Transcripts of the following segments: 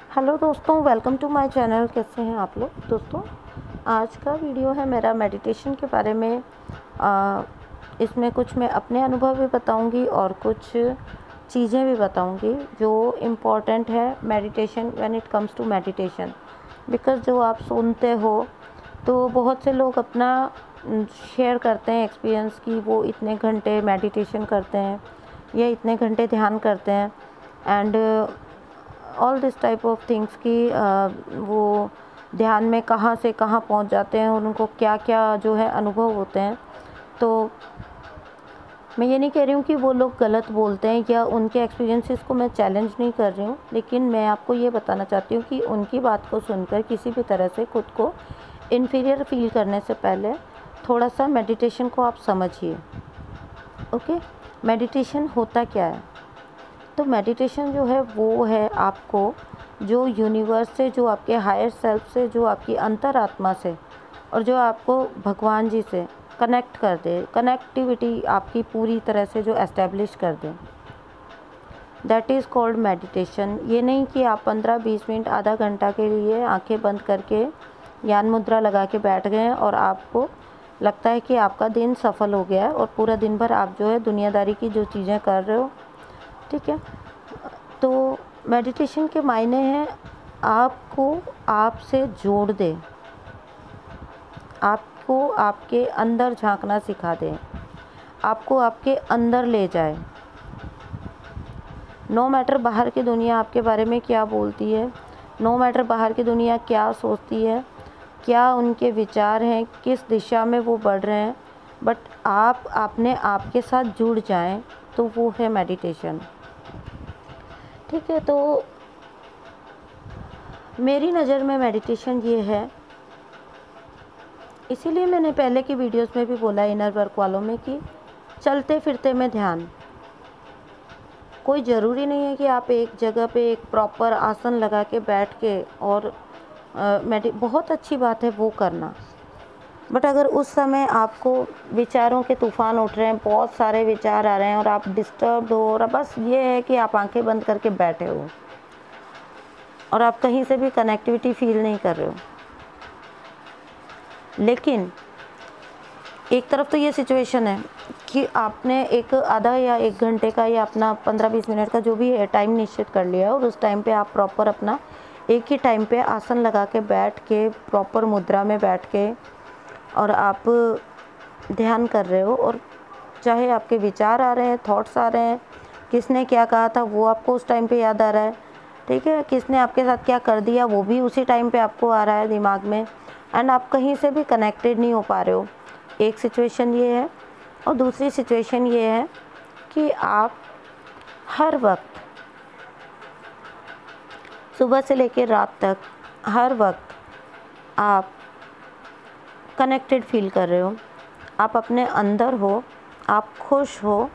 Hello दोस्तों, welcome to my channel. कैसे हैं आप लोग दोस्तों। आज का वीडियो है मेरा मेडिटेशन के बारे में। इसमें कुछ मैं अपने अनुभव भी बताऊंगी और कुछ चीज़ें भी बताऊंगी जो इम्पोर्टेंट है meditation when it comes to meditation. Because जो आप सुनते हो तो बहुत से लोग अपना शेयर करते हैं एक्सपीरियंस कि वो इतने घंटे मेडिटेशन करते हैं या इतने घंटे ध्यान करते हैं and all this type of things कि वो ध्यान में कहाँ से कहाँ पहुँच जाते हैं और उनको क्या क्या जो है अनुभव होते हैं। तो मैं ये नहीं कह रही हूँ कि वो लोग गलत बोलते हैं या उनके एक्सपीरियंसेस को मैं चैलेंज नहीं कर रही हूँ, लेकिन मैं आपको ये बताना चाहती हूँ कि उनकी बात को सुनकर किसी भी तरह से खुद को इन्फीरियर फील करने से पहले थोड़ा सा मेडिटेशन को आप समझिए। ओके, मेडिटेशन होता क्या है? तो मेडिटेशन जो है वो है आपको जो यूनिवर्स से, जो आपके हायर सेल्फ से, जो आपकी अंतरात्मा से और जो आपको भगवान जी से कनेक्ट कर दे, कनेक्टिविटी आपकी पूरी तरह से जो एस्टेब्लिश कर दे, दैट इज़ कॉल्ड मेडिटेशन। ये नहीं कि आप 15-20 मिनट आधा घंटा के लिए आंखें बंद करके ज्ञान मुद्रा लगा के बैठ गए और आपको लगता है कि आपका दिन सफल हो गया है और पूरा दिन भर आप जो है दुनियादारी की जो चीज़ें कर रहे हो। ठीक है, तो मेडिटेशन के मायने हैं आपको आपसे जोड़ दे, आपको आपके अंदर झांकना सिखा दे, आपको आपके अंदर ले जाए। नो मैटर बाहर की दुनिया आपके बारे में क्या बोलती है, नो मैटर बाहर की दुनिया क्या सोचती है, क्या उनके विचार हैं, किस दिशा में वो बढ़ रहे हैं, बट आप अपने आप के साथ जुड़ जाएं तो वो है मेडिटेशन। ठीक है, तो मेरी नज़र में मेडिटेशन ये है, इसीलिए मैंने पहले की वीडियोस में भी बोला इनर वर्क वालों में कि चलते फिरते में ध्यान। कोई ज़रूरी नहीं है कि आप एक जगह पे एक प्रॉपर आसन लगा के बैठ के और बहुत अच्छी बात है वो करना, बट अगर उस समय आपको विचारों के तूफान उठ रहे हैं, बहुत सारे विचार आ रहे हैं और आप डिस्टर्ब हो और बस ये है कि आप आंखें बंद करके बैठे हो और आप कहीं से भी कनेक्टिविटी फील नहीं कर रहे हो, लेकिन एक तरफ तो ये सिचुएशन है कि आपने एक आधा या एक घंटे का या अपना 15-20 मिनट का जो भी है टाइम निश्चित कर लिया और उस टाइम पे आप प्रॉपर अपना एक ही टाइम पे आसन लगा के बैठ के प्रॉपर मुद्रा में बैठ के और आप ध्यान कर रहे हो और चाहे आपके विचार आ रहे हैं, थॉट्स आ रहे हैं, किसने क्या कहा था वो आपको उस टाइम पे याद आ रहा है, ठीक है, किसने आपके साथ क्या कर दिया वो भी उसी टाइम पे आपको आ रहा है दिमाग में, एंड आप कहीं से भी कनेक्टेड नहीं हो पा रहे हो। एक सिचुएशन ये है और दूसरी सिचुएशन ये है कि आप हर वक्त सुबह से लेकर रात तक हर वक्त आप कनेक्टेड फील कर रहे हो, आप अपने अंदर हो, आप खुश हो,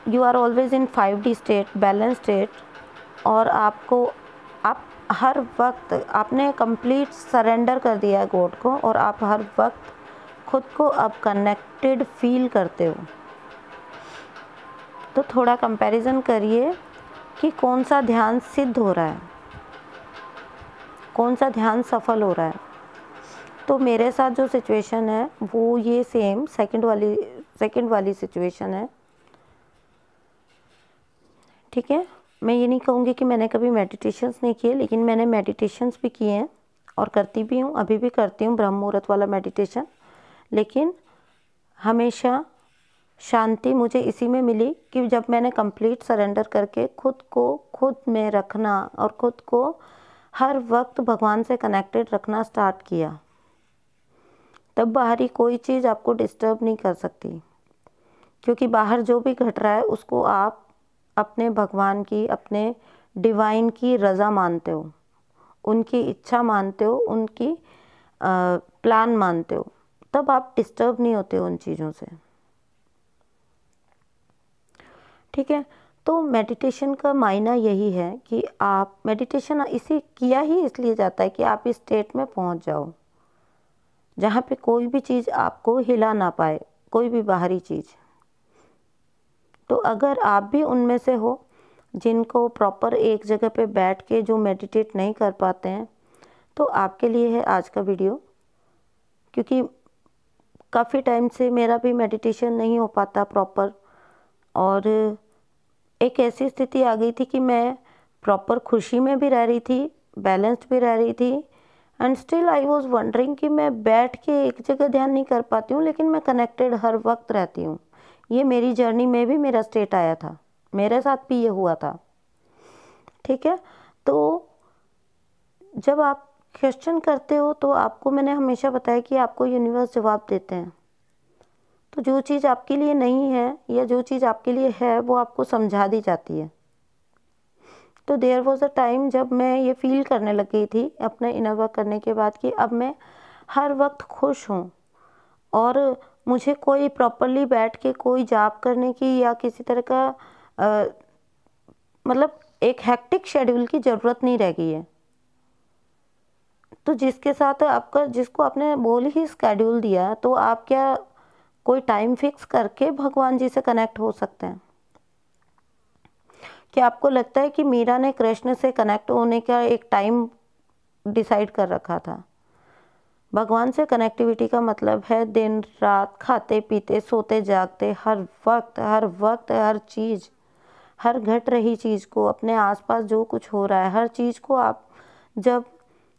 you are always in 5D state, balance state, और आपको आप हर वक्त आपने कंप्लीट सरेंडर कर दिया है गॉड को और आप हर वक्त खुद को अब कनेक्टेड फील करते हो। तो थोड़ा कंपैरिजन करिए कि कौन सा ध्यान सिद्ध हो रहा है, कौन सा ध्यान सफल हो रहा है। तो मेरे साथ जो सिचुएशन है वो ये सेम सेकंड वाली सिचुएशन है। ठीक है, मैं ये नहीं कहूँगी कि मैंने कभी मेडिटेशंस नहीं किए, लेकिन मैंने मेडिटेशंस भी किए हैं और करती भी हूँ, अभी भी करती हूँ ब्रह्म मुहूर्त वाला मेडिटेशन। लेकिन हमेशा शांति मुझे इसी में मिली कि जब मैंने कंप्लीट सरेंडर करके खुद को खुद में रखना और खुद को हर वक्त भगवान से कनेक्टेड रखना स्टार्ट किया, तब बाहरी कोई चीज़ आपको डिस्टर्ब नहीं कर सकती, क्योंकि बाहर जो भी घट रहा है उसको आप अपने भगवान की, अपने डिवाइन की रज़ा मानते हो, उनकी इच्छा मानते हो, उनकी प्लान मानते हो, तब आप डिस्टर्ब नहीं होते उन चीज़ों से। ठीक है, तो मेडिटेशन का मायना यही है कि आप मेडिटेशन इसी किया ही इसलिए जाता है कि आप इस स्टेट में पहुंच जाओ जहाँ पे कोई भी चीज़ आपको हिला ना पाए, कोई भी बाहरी चीज़। तो अगर आप भी उनमें से हो जिनको प्रॉपर एक जगह पे बैठ के जो मेडिटेट नहीं कर पाते हैं, तो आपके लिए है आज का वीडियो। क्योंकि काफ़ी टाइम से मेरा भी मेडिटेशन नहीं हो पाता प्रॉपर, और एक ऐसी स्थिति आ गई थी कि मैं प्रॉपर खुशी में भी रह रही थी, बैलेंस्ड भी रह रही थी, and still I was wondering कि मैं बैठ के एक जगह ध्यान नहीं कर पाती हूँ, लेकिन मैं कनेक्टेड हर वक्त रहती हूँ। ये मेरी जर्नी में भी मेरा स्टेट आया था, मेरे साथ भी ये हुआ था। ठीक है, तो जब आप क्वेश्चन करते हो तो आपको मैंने हमेशा बताया कि आपको यूनिवर्स जवाब देते हैं। तो जो चीज़ आपके लिए नहीं है या जो चीज़ आपके लिए है वो आपको समझा दी जाती है। तो देयर वॉज अ टाइम जब मैं ये फील करने लग गई थी अपने इनर वर्क करने के बाद कि अब मैं हर वक्त खुश हूँ, और मुझे कोई प्रॉपरली बैठ के कोई जाप करने की या किसी तरह का मतलब एक हेक्टिक शेड्यूल की ज़रूरत नहीं रह गई है। तो जिसके साथ आपका, जिसको आपने बोल ही स्केड्यूल दिया, तो आप क्या कोई टाइम फिक्स करके भगवान जी से कनेक्ट हो सकते हैं? क्या आपको लगता है कि मीरा ने कृष्ण से कनेक्ट होने का एक टाइम डिसाइड कर रखा था? भगवान से कनेक्टिविटी का मतलब है दिन रात, खाते पीते सोते जागते, हर वक्त हर वक्त हर चीज़, हर घट रही चीज़ को, अपने आसपास जो कुछ हो रहा है हर चीज़ को आप जब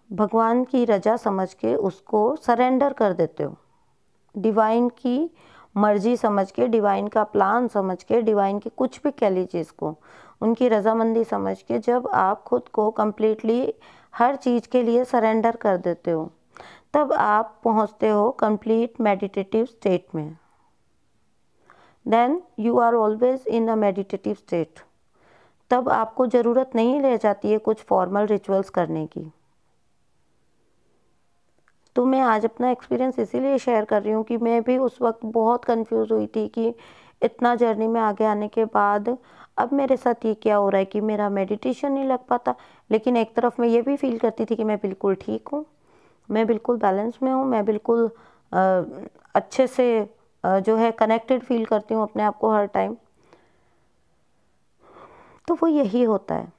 भगवान की रजा समझ के उसको सरेंडर कर देते हो, डिवाइन की मर्जी समझ के, डिवाइन का प्लान समझ के, डिवाइन के कुछ भी कह लीजिए इसको, उनकी रजामंदी समझ के, जब आप खुद को कंप्लीटली हर चीज़ के लिए सरेंडर कर देते हो, तब आप पहुंचते हो कंप्लीट मेडिटेटिव स्टेट में। Then you are always in a meditative state. तब आपको ज़रूरत नहीं रह जाती है कुछ फॉर्मल रिचुअल्स करने की। तो मैं आज अपना एक्सपीरियंस इसीलिए शेयर कर रही हूँ कि मैं भी उस वक्त बहुत कंफ्यूज हुई थी कि इतना जर्नी में आगे आने के बाद अब मेरे साथ ये क्या हो रहा है कि मेरा मेडिटेशन नहीं लग पाता। लेकिन एक तरफ मैं ये भी फील करती थी कि मैं बिल्कुल ठीक हूँ, मैं बिल्कुल बैलेंस में हूँ, मैं बिल्कुल अच्छे से जो है कनेक्टेड फील करती हूँ अपने आप को हर टाइम। तो वो यही होता है,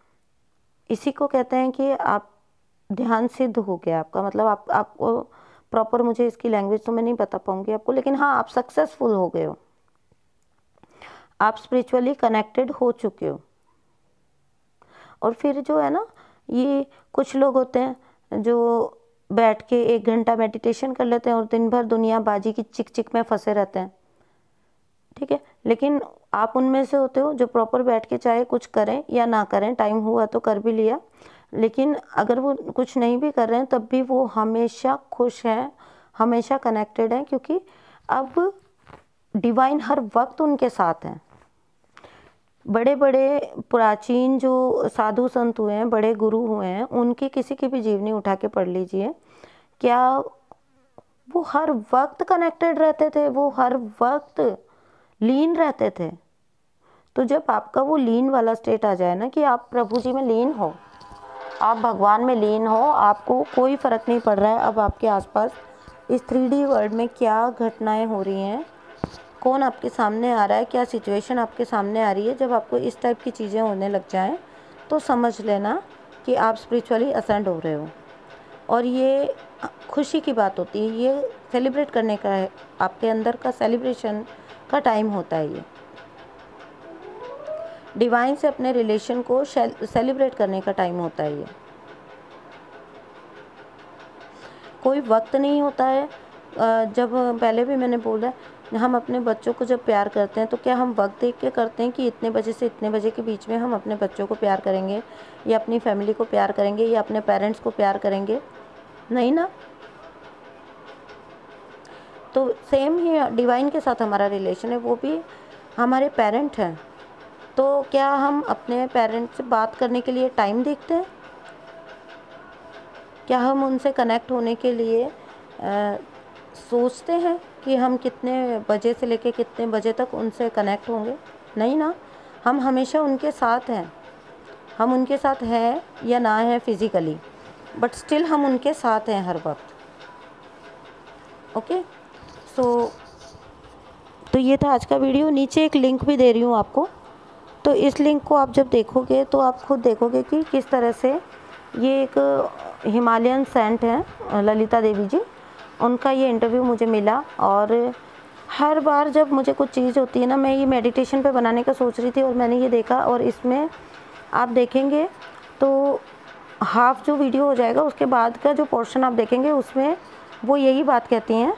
इसी को कहते हैं कि आप ध्यान सिद्ध हो गया आपका, मतलब आपको प्रॉपर, मुझे इसकी लैंग्वेज तो मैं नहीं बता पाऊंगी आपको, लेकिन हाँ आप सक्सेसफुल हो गए हो, आप स्पिरिचुअली कनेक्टेड हो चुके हो। और फिर जो है ना, ये कुछ लोग होते हैं जो बैठ के 1 घंटा मेडिटेशन कर लेते हैं और दिन भर दुनियाबाजी की चिक चिक में फंसे रहते हैं। ठीक है, लेकिन आप उनमें से होते हो जो प्रॉपर बैठ के चाहे कुछ करें या ना करें, टाइम हुआ तो कर भी लिया, लेकिन अगर वो कुछ नहीं भी कर रहे हैं तब भी वो हमेशा खुश हैं, हमेशा कनेक्टेड हैं, क्योंकि अब डिवाइन हर वक्त उनके साथ हैं। बड़े बड़े प्राचीन जो साधु संत हुए हैं, बड़े गुरु हुए हैं, उनकी किसी की भी जीवनी उठा के पढ़ लीजिए, क्या वो हर वक्त कनेक्टेड रहते थे, वो हर वक्त लीन रहते थे। तो जब आपका वो लीन वाला स्टेट आ जाए ना, कि आप प्रभु जी में लीन हो, आप भगवान में लीन हो, आपको कोई फ़र्क नहीं पड़ रहा है अब आपके आसपास इस 3D वर्ल्ड में क्या घटनाएं हो रही हैं, कौन आपके सामने आ रहा है, क्या सिचुएशन आपके सामने आ रही है। जब आपको इस टाइप की चीज़ें होने लग जाएं तो समझ लेना कि आप स्पिरिचुअली असेंड हो रहे हो। और ये खुशी की बात होती है, ये सेलिब्रेट करने का है, आपके अंदर का सेलिब्रेशन का टाइम होता है। ये डिवाइन से अपने रिलेशन को सेलिब्रेट करने का टाइम होता है। ये कोई वक्त नहीं होता है। जब पहले भी मैंने बोला, हम अपने बच्चों को जब प्यार करते हैं तो क्या हम वक्त देख के करते हैं कि इतने बजे से इतने बजे के बीच में हम अपने बच्चों को प्यार करेंगे या अपनी फैमिली को प्यार करेंगे या अपने पेरेंट्स को प्यार करेंगे? नहीं ना। तो सेम ही डिवाइन के साथ हमारा रिलेशन है, वो भी हमारे पेरेंट हैं। तो क्या हम अपने पेरेंट्स से बात करने के लिए टाइम देखते हैं? क्या हम उनसे कनेक्ट होने के लिए सोचते हैं कि हम कितने बजे से लेके कितने बजे तक उनसे कनेक्ट होंगे? नहीं ना। हम हमेशा उनके साथ हैं, हम उनके साथ हैं या ना हैं फिज़िकली, बट स्टिल हम उनके साथ हैं हर वक्त। ओके, तो ये था आज का वीडियो। नीचे एक लिंक भी दे रही हूँ आपको, तो इस लिंक को आप जब देखोगे तो आप खुद देखोगे कि किस तरह से ये एक हिमालयन सेंट हैं ललिता देवी जी, उनका ये इंटरव्यू मुझे मिला। और हर बार जब मुझे कुछ चीज़ होती है ना, मैं ये मेडिटेशन पे बनाने का सोच रही थी और मैंने ये देखा, और इसमें आप देखेंगे तो हाफ जो वीडियो हो जाएगा उसके बाद का जो पोर्शन आप देखेंगे उसमें वो यही बात कहती हैं